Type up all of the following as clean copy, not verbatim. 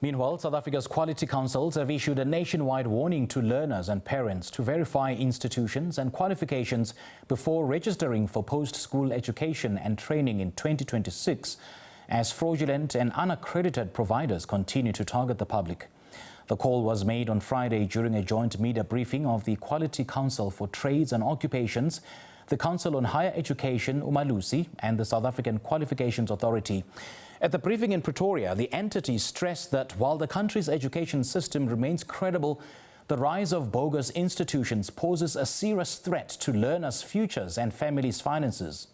Meanwhile, South Africa's quality councils have issued a nationwide warning to learners and parents to verify institutions and qualifications before registering for post-school education and training in 2026, as fraudulent and unaccredited providers continue to target the public. The call was made on Friday during a joint media briefing of the Quality Council for Trades and Occupations, the Council on Higher Education, Umalusi, and the South African Qualifications Authority. At the briefing in Pretoria, the entity stressed that while the country's education system remains credible, the rise of bogus institutions poses a serious threat to learners' futures and families' finances.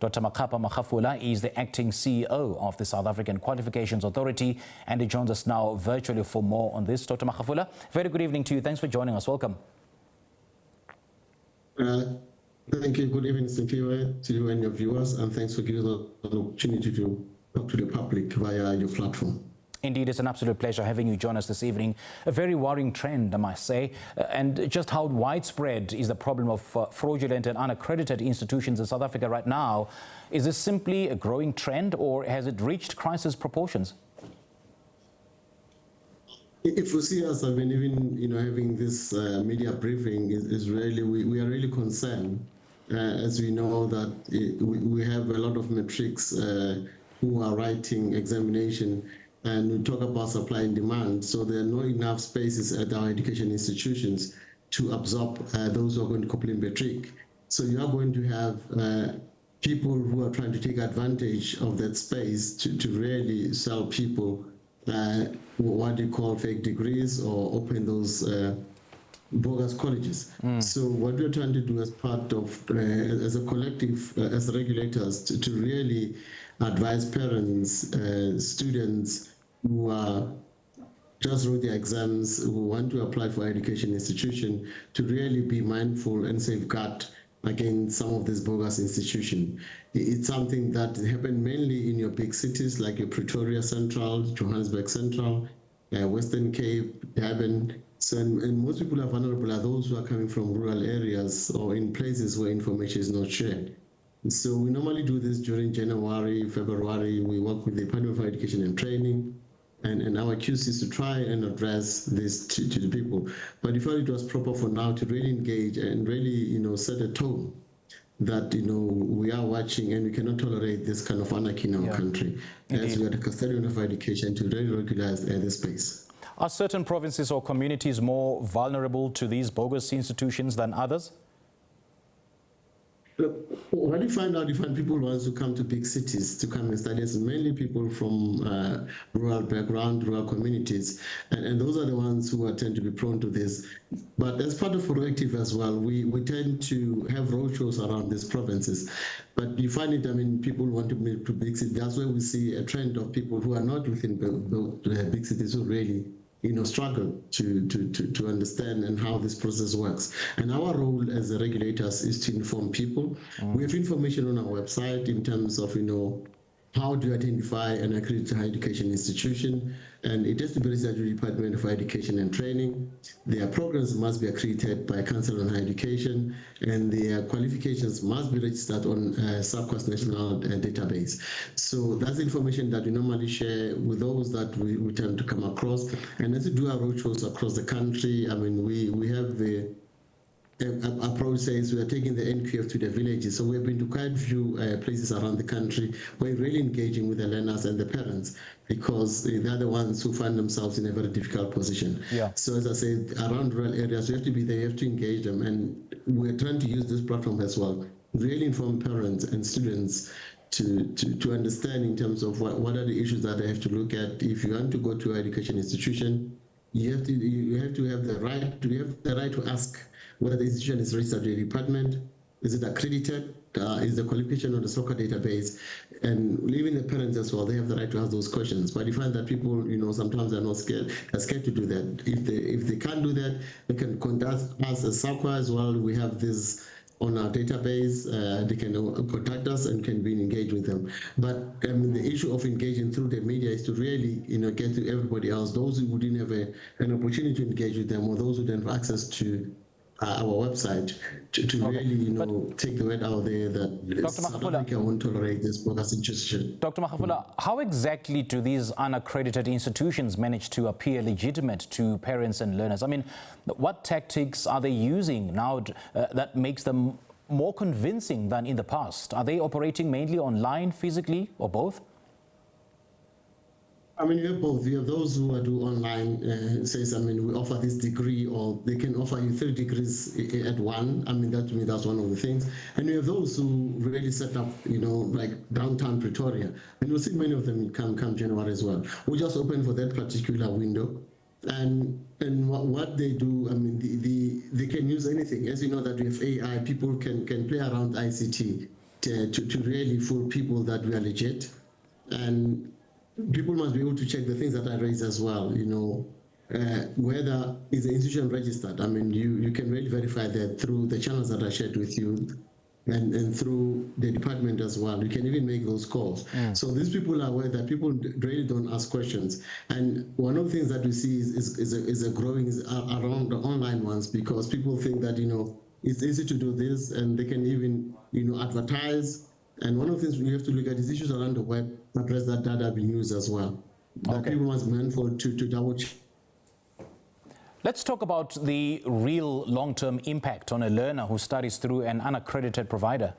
Dr. Makhapa Makhafola is the acting CEO of the South African Qualifications Authority, and he joins us now virtually for more on this. Dr. Makhafola, very good evening to you. Thanks for joining us. Welcome. Thank you. Good evening, Cynthia, to you and your viewers, and thanks for giving us an opportunity to talk to the public via your platform. Indeed, it's an absolute pleasure having you join us this evening. A very worrying trend, I must say, and just how widespread is the problem of fraudulent and unaccredited institutions in South Africa right now? Is this simply a growing trend, or has it reached crisis proportions? If you see us, I mean, even having this media briefing is really, we are really concerned, as we know that we have a lot of matrics who are writing examination, and we talk about supply and demand. So there are not enough spaces at our education institutions to absorb those who are going to complete matric. So you are going to have people who are trying to take advantage of that space to really sell people what you call fake degrees or open those bogus colleges. So what we're trying to do as part of, as a collective, as regulators, to really advise parents, students who are just wrote their exams, who want to apply for education institution, to really be mindful and safeguard against some of these bogus institutions. It's something that happened mainly in your big cities like your Pretoria Central, Johannesburg Central, Western Cape, Durban. So, and most people are vulnerable are those who are coming from rural areas or in places where information is not shared. So we normally do this during January, February. We work with the Department of Education and Training and our QCs to try and address this to the people. But we felt it was proper for now to really engage and really, set a tone that, we are watching and we cannot tolerate this kind of anarchy in our country. Indeed. As we are the custodian of education to really regularize this space. Are certain provinces or communities more vulnerable to these bogus institutions than others? Look, what you find people want to come to big cities to come and study, is mainly people from rural background, rural communities, and those are the ones who tend to be prone to this. But as part of proactive as well, we tend to have roadshows around these provinces. But you find it, people want to move to big cities. That's where we see a trend of people who are not within the big cities who really struggle to understand and how this process works. And our role as the regulators is to inform people. We have information on our website in terms of, how do you identify an accredited higher education institution? And it has to be registered with the Department of Education and Training. Their programs must be accredited by Council on Higher Education, and their qualifications must be registered on SAQA's national database. So that's information that we normally share with those that we tend to come across. And as we do our roadshows across the country, we have the approach says we are taking the NQF to the villages. So we've been to quite a few places around the country. We're really engaging with the learners and the parents because they're the ones who find themselves in a very difficult position. Yeah. So as I said, around rural areas, you have to be there, you have to engage them. And we're trying to use this platform as well, really inform parents and students to understand in terms of what are the issues that they have to look at. If you want to go to an education institution, you have to have the right to ask whether the institution is registered with the department, is it accredited, is the qualification on the SAQA database, and even the parents as well, they have the right to ask those questions. But you find that people, sometimes they're not scared, they're scared to do that. If they can't do that, they can contact us as SAQA as well. We have this on our database. They can contact us and can be engaged with them. But the issue of engaging through the media is to really, get to everybody else, those who didn't have an opportunity to engage with them, or those who didn't have access to our website to really, you know, take the word out there that South Africa won't tolerate this bogus institution. Dr. Makhafola, how exactly do these unaccredited institutions manage to appear legitimate to parents and learners? I mean, what tactics are they using now that makes them more convincing than in the past? Are they operating mainly online, physically, or both? I mean, you have both. You have those who do online, says, I mean, we offer this degree, or they can offer you 3 degrees at one. I mean, that to me, that's one of the things. And you have those who really set up, you know, like downtown Pretoria. And you'll see many of them come January as well. We just open for that particular window. And what they do, I mean, they can use anything. As you know, that we have AI, people can play around ICT to really fool people that we are legit. And people must be able to check the things that I raised as well, you know, whether is the institution registered. I mean, you can really verify that through the channels that I shared with you and through the department as well. You can even make those calls. So these people are aware that people really don't ask questions. And one of the things that we see is a growing around the online ones, because people think that, you know, it's easy to do this and they can even, you know, advertise. And one of the things we have to look at is issues around the web address that have been used as well. That people must be mindful to double check. Let's talk about the real long-term impact on a learner who studies through an unaccredited provider.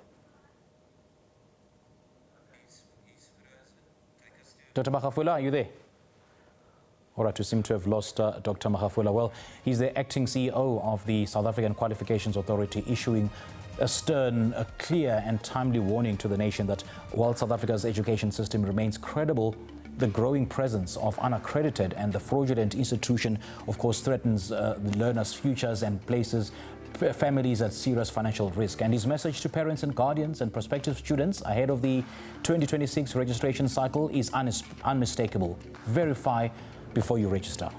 Dr. Makhafola, are you there? All right, we seem to have lost Dr. Makhafola. Well, he's the acting CEO of the South African Qualifications Authority, issuing a stern, a clear and timely warning to the nation that while South Africa's education system remains credible, the growing presence of unaccredited and the fraudulent institution, of course, threatens the learners' futures and places families at serious financial risk. And his message to parents and guardians and prospective students ahead of the 2026 registration cycle is unmistakable. Verify before you register.